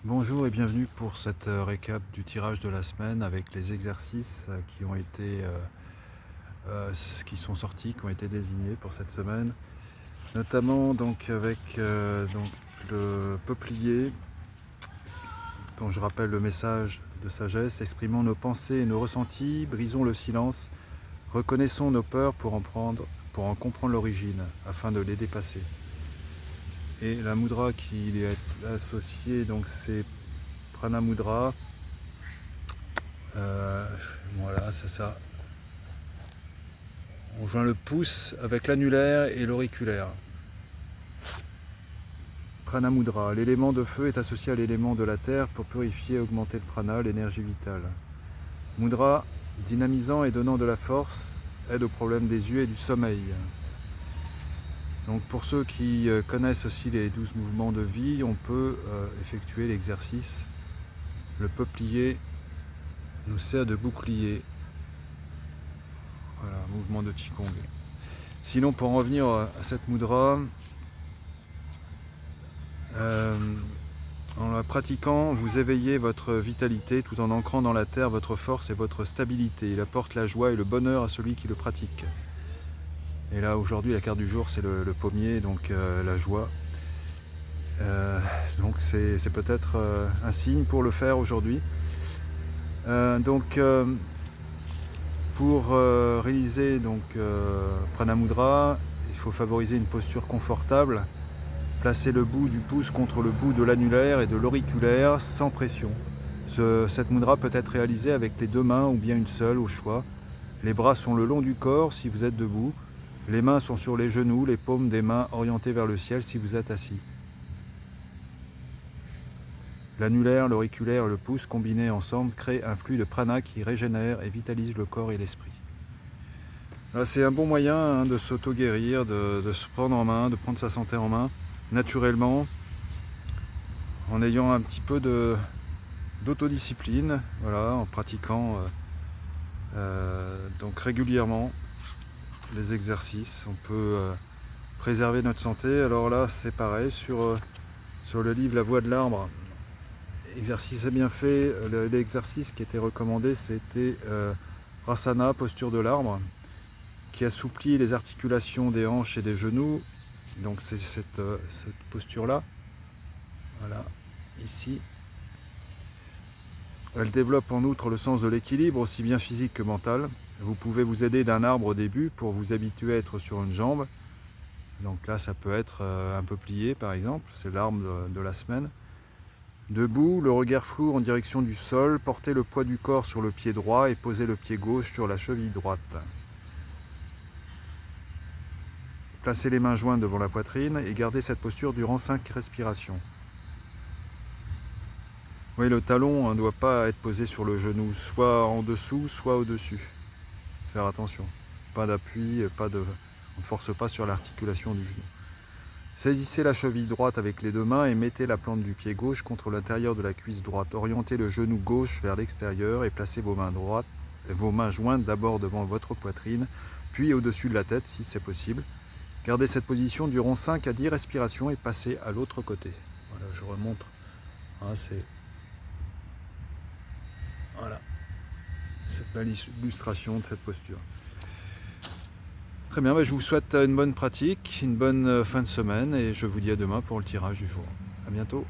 Bonjour et bienvenue pour cette récap du tirage de la semaine avec les exercices qui ont été qui sont sortis, qui ont été désignés pour cette semaine, notamment donc avec le peuplier, dont je rappelle le message de sagesse: exprimons nos pensées et nos ressentis, brisons le silence, reconnaissons nos peurs pour en comprendre l'origine afin de les dépasser. Et la mudra qui y est associée, donc c'est Prana Mudra. Voilà, c'est ça. On joint le pouce avec l'annulaire et l'auriculaire. Prana Mudra. L'élément de feu est associé à l'élément de la terre pour purifier et augmenter le prana, l'énergie vitale. Mudra, dynamisant et donnant de la force, aide aux problèmes des yeux et du sommeil. Donc pour ceux qui connaissent aussi les 12 mouvements de vie, on peut effectuer l'exercice. Le peuplier nous sert de bouclier. Voilà, mouvement de Qigong. Sinon, pour en revenir à cette mudra, en la pratiquant, vous éveillez votre vitalité tout en ancrant dans la terre votre force et votre stabilité. Il apporte la joie et le bonheur à celui qui le pratique. Et là, aujourd'hui, la carte du jour, c'est le pommier, donc la joie. Donc c'est peut-être un signe pour le faire aujourd'hui. Pour réaliser Prana Mudra, il faut favoriser une posture confortable. Placez le bout du pouce contre le bout de l'annulaire et de l'auriculaire sans pression. Cette mudra peut être réalisée avec les deux mains ou bien une seule au choix. Les bras sont le long du corps si vous êtes debout. Les mains sont sur les genoux, les paumes des mains orientées vers le ciel si vous êtes assis. L'annulaire, l'auriculaire et le pouce combinés ensemble créent un flux de prana qui régénère et vitalise le corps et l'esprit. C'est un bon moyen de s'auto-guérir, de se prendre en main, de prendre sa santé en main naturellement, en ayant un petit peu d'autodiscipline, voilà, en pratiquant donc régulièrement les exercices. On peut préserver notre santé. Alors là, c'est pareil, sur le livre La Voie de l'arbre, exercice bien fait. L'exercice qui était recommandé, c'était Rasana, posture de l'arbre, qui assouplit les articulations des hanches et des genoux. Donc c'est cette posture-là, voilà, ici. Elle développe en outre le sens de l'équilibre, aussi bien physique que mental. Vous pouvez vous aider d'un arbre au début pour vous habituer à être sur une jambe. Donc là, ça peut être un peuplier par exemple, c'est l'arbre de la semaine. Debout, le regard flou en direction du sol, portez le poids du corps sur le pied droit et posez le pied gauche sur la cheville droite. Placez les mains jointes devant la poitrine et gardez cette posture durant 5 respirations. Oui, le talon ne doit pas être posé sur le genou, soit en dessous, soit au-dessus. Faire attention. Pas d'appui, on ne force pas sur l'articulation du genou. Saisissez la cheville droite avec les deux mains et mettez la plante du pied gauche contre l'intérieur de la cuisse droite. Orientez le genou gauche vers l'extérieur et placez vos mains jointes d'abord devant votre poitrine, puis au-dessus de la tête si c'est possible. Gardez cette position durant 5 à 10 respirations et passez à l'autre côté. Voilà, je remonte. Voilà, cette belle illustration de cette posture. Très bien, je vous souhaite une bonne pratique, une bonne fin de semaine et je vous dis à demain pour le tirage du jour. À bientôt.